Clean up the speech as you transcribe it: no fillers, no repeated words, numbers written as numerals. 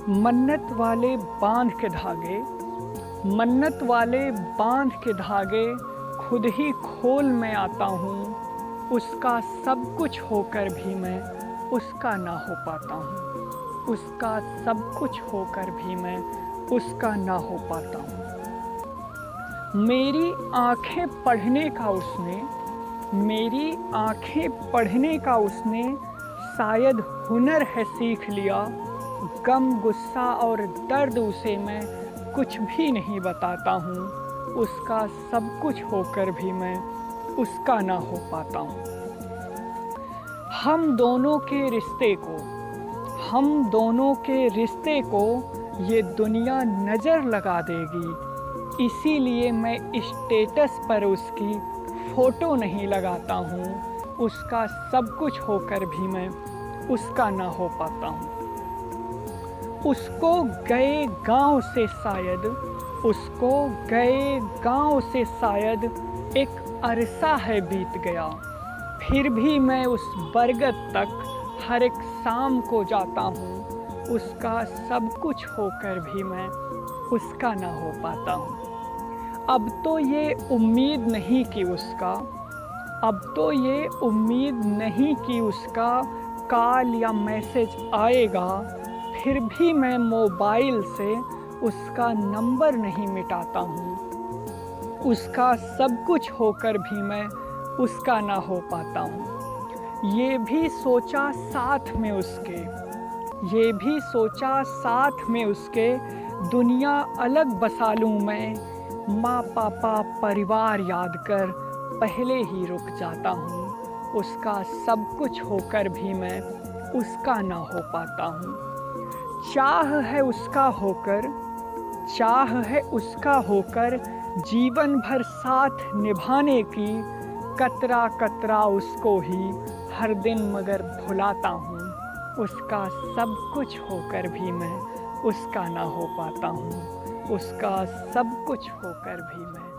मन्नत वाले बांध के धागे, मन्नत वाले बांध के धागे खुद ही खोल में आता हूँ। उसका सब कुछ होकर भी मैं उसका ना हो पाता हूँ। उसका सब कुछ होकर भी मैं उसका ना हो पाता हूँ। मेरी आँखें पढ़ने का उसने, मेरी आँखें पढ़ने का उसने शायद हुनर है सीख लिया। गम, गुस्सा और दर्द उसे मैं कुछ भी नहीं बताता हूँ। उसका सब कुछ होकर भी मैं उसका ना हो पाता हूँ। हम दोनों के रिश्ते को, हम दोनों के रिश्ते को ये दुनिया नज़र लगा देगी। इसीलिए मैं स्टेटस पर उसकी फ़ोटो नहीं लगाता हूँ। उसका सब कुछ होकर भी मैं उसका ना हो पाता हूँ। उसको गए गांव से शायद, उसको गए गांव से शायद एक अरसा है बीत गया। फिर भी मैं उस बरगद तक हर एक शाम को जाता हूँ। उसका सब कुछ होकर भी मैं उसका ना हो पाता हूँ। अब तो ये उम्मीद नहीं कि उसका, अब तो ये उम्मीद नहीं कि उसका कॉल या मैसेज आएगा। फिर भी मैं मोबाइल से उसका नंबर नहीं मिटाता हूँ। उसका सब कुछ होकर भी मैं उसका ना हो पाता हूँ। ये भी सोचा साथ में उसके, ये भी सोचा साथ में उसके दुनिया अलग बसा लूँ मैं। माँ पापा परिवार याद कर पहले ही रुक जाता हूँ। उसका सब कुछ होकर भी मैं उसका ना हो पाता हूँ। चाह है उसका होकर, चाह है उसका होकर जीवन भर साथ निभाने की। कतरा कतरा उसको ही हर दिन मगर भुलाता हूँ। उसका सब कुछ होकर भी मैं उसका ना हो पाता हूँ। उसका सब कुछ होकर भी मैं